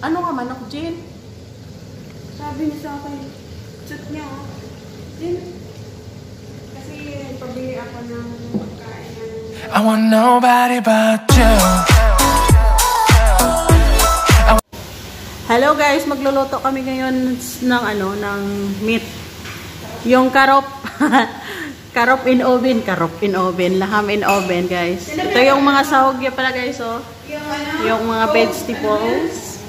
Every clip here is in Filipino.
Ano nga manok, Jin? Sabi niya sa akin, chat niya, oh. Jin, kasi pabili ako ng pagkain ng... I want nobody but you. Hello guys, magluluto kami ngayon ng ng meat. Yung karop. Karop in oven, laham in oven, guys. Ito yung mga sahog ya pala, guys, oh. Yung mga vegetables.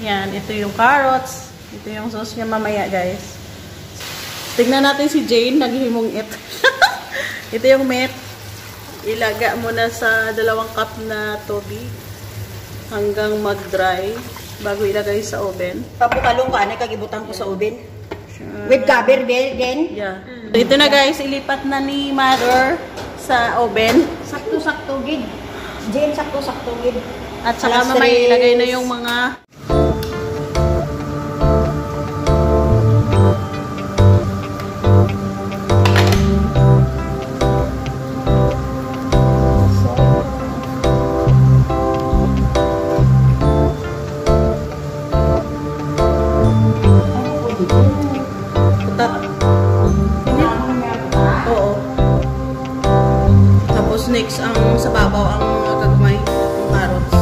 Yan, ito yung carrots. Ito yung sauce niya mamaya, guys. Tignan natin si Jane, naghihimong it. Ito yung meat. Ilaga mo na sa 2 cup na tubig hanggang mag-dry bago ilagay sa oven. Papukalong ka, kagibutan ko sa oven. With cover din? Yeah. So, ito na guys, ilipat na ni Mother sa oven. Sakto-sakto gid. Jane, sakto-sakto gid. At saka mamaya ilagay na yung mga next ang sa babaw ang gagmay ng carrots.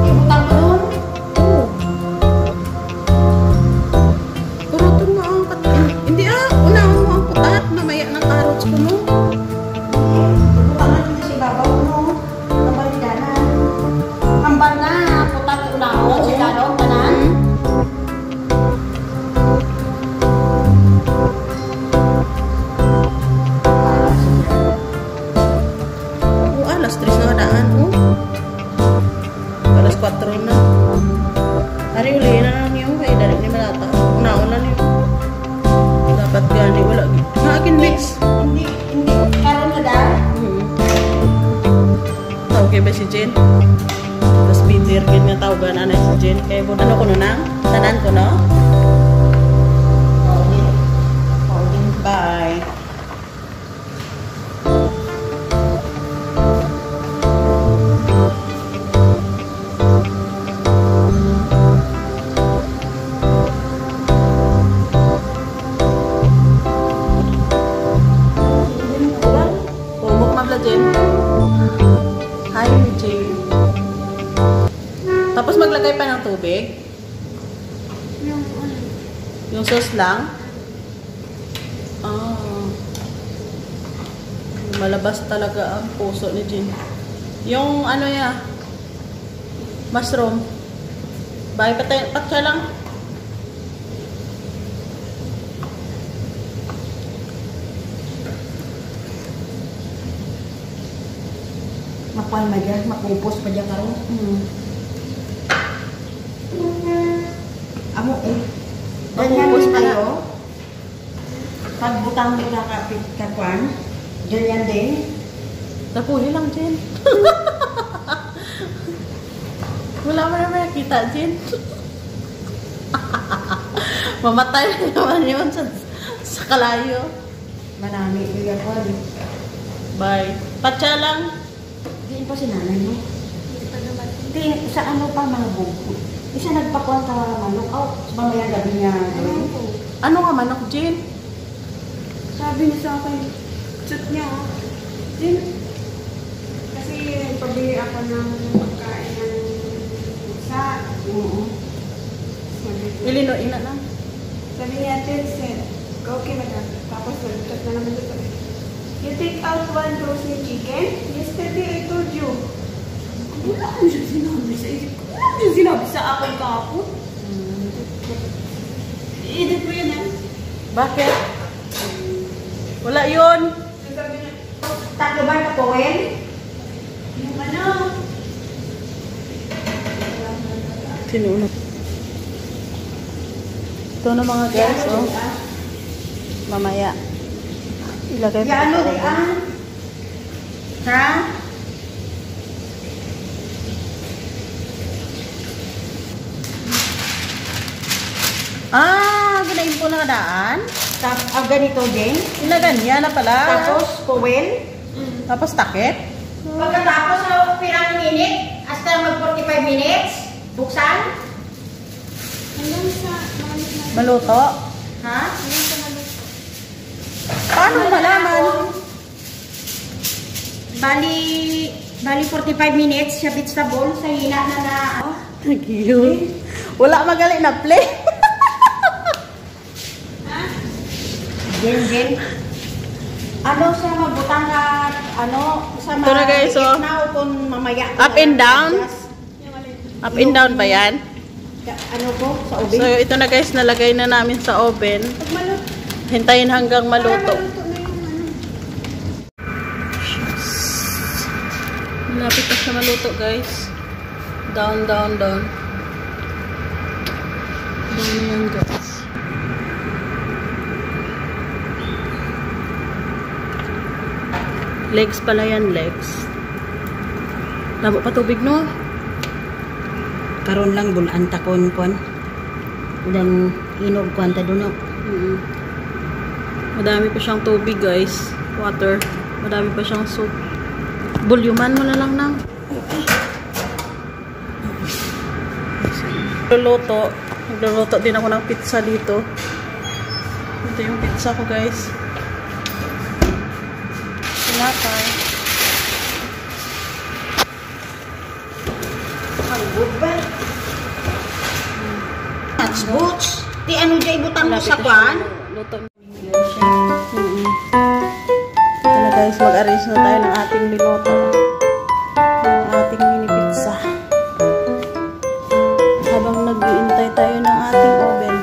Ibutan mo nun? Oo. Purutin mo ang patat. Hindi unahan mo ang putat. Mamaya ng carrots ko mo. Ibutan mo dito si babaw mo. Kabalidanan. Hambal na, putat unahan. Si Lalo, tanan. Alas 3 na kadaan, oh. Alas 4 na. Ari, uli na lang yung kaya dalag ni Malata. Unaon na niyo. Dapat gani, wala. Naakin mix. Hindi. Karoon na dahil. Okay ba si Jen? Tapos bitter, ganyan tawagan na si Jen. Kaya ano ko na nang? Tanan ko, no? Bye. Hi, Jane. Tapos maglagay pa ng tubig? Yung sauce lang? Malabas talaga ang puso ni Jane. Yung mushroom. Bye, patsa lang. Makuha na dyan, makupos pa dyan karoon. Amo Makupos pa na. Pagbutang mo na kakwan, dyan yan din. Tapuhin lang, Jen. Wala mo na makikita, Jen. Mamatay na naman yun sa kalayo. Manami yung yan. Bye. Patsa lang. Diyan pa si nanay mo. Hindi, sa ano pa mga buko. Isa nagpakuan ka manok. Mamayang gabi niya. Ano nga manok, Jane? Sabi niya sa akin, chat niya, oh. Jin, kasi pabili ako ng pagkain ng isa. Ilino, ina lang. Sabi niya, Jin, okay madam. Tapos chat na naman dito. You take out 1 roasted chicken? Yesterday I told you. Wala kang siya sinabi sa isip ko. Wala kang siya sinabi sa akin kahapon. I-edit mo yun, eh. Bakit? Wala yun. Sabi niya, Tatlo ba na Cohen? yung ano? Sinuno. Ito na mga guys, oh. Mamaya. Ilagay pa Ano ito. di ha? Ganain po na kadaan. Ganito din. Ilagan niya na pala. Tapos Cohen. Tapos takip. Pagkatapos pirang minute, hasta mag 45 minutes. Buksan. Hanggang sa malit na. Maluto? Ha? Hanggang sa malit. Paano malaman? Bali 45 minutes siya vegetable sa hina na Nag-yun. Wala magali na play. Gen. Ano sa mabutang na sa Ito na, guys, oh. na kung mamaya. Up and down? Yung malit. Up and down ba yan? Ano po sa ubi? So, ito na guys, nalagay na namin sa oven. Pag malut. Hintayin hanggang Para maluto. maluto na yung ano. Malapit na siya maluto, guys. Down. Down na yan, guys. Legs pala yan, legs. Labo pa tubig, no? Karon lang bulan ta kon. Udang inog kwanta dunok. Madami pa siyang tubig, guys. Water. Madami pa siyang soup. Bulyuman mo na lang nang. Nagluluto din ako ng pizza dito. Ito yung pizza ko, guys. Sinapay. Ang good ba? That's boots. Di ano jay butang mo sa kwan? Luto. Ito na, guys, mag-arrange na tayo ng ating niluto. Ng ating mini pizza. Habang nag-iintay tayo ng ating oven.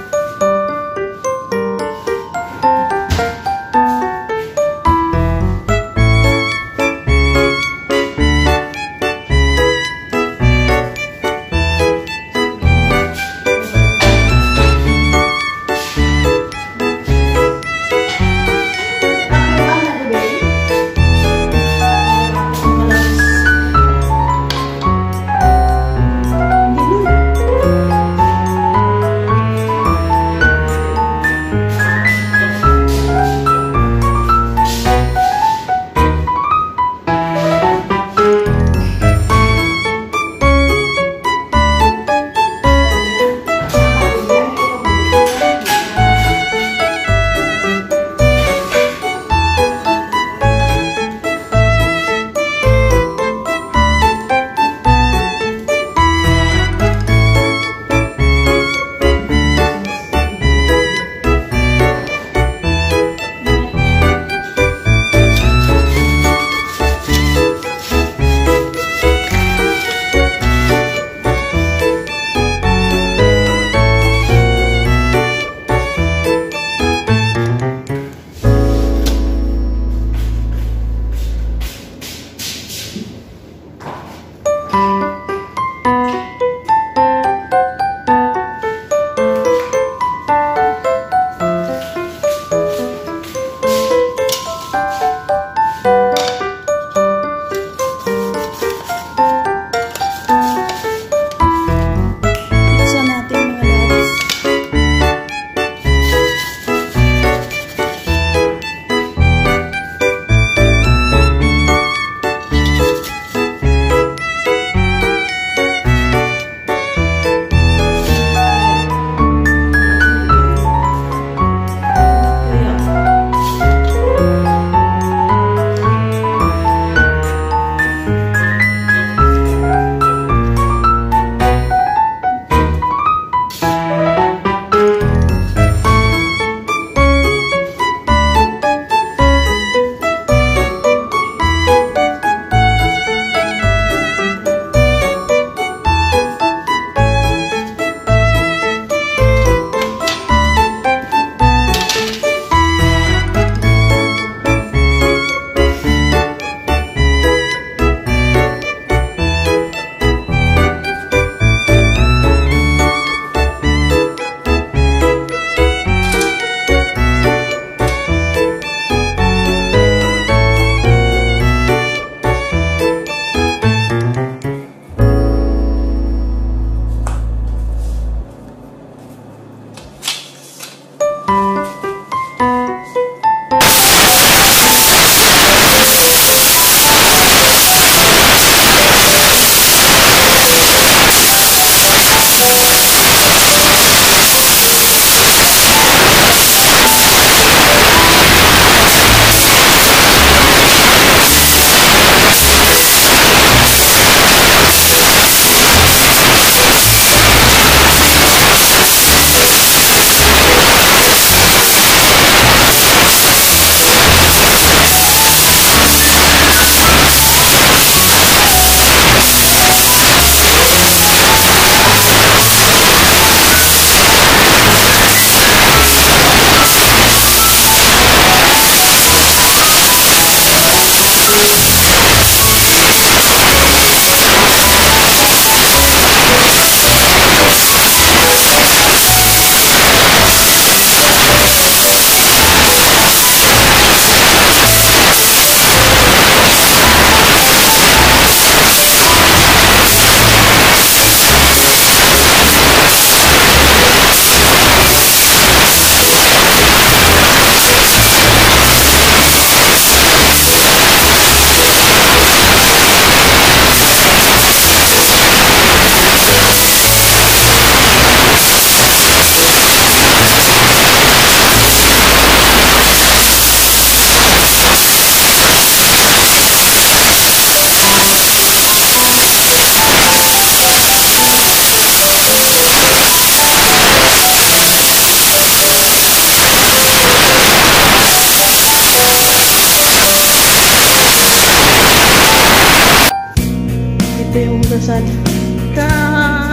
hugasan.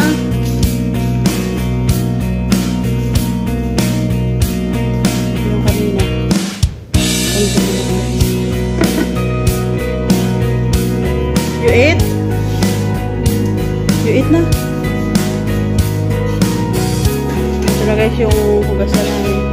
Yung kanina. You ate? You ate na? Ito na guys yung hugasan namin.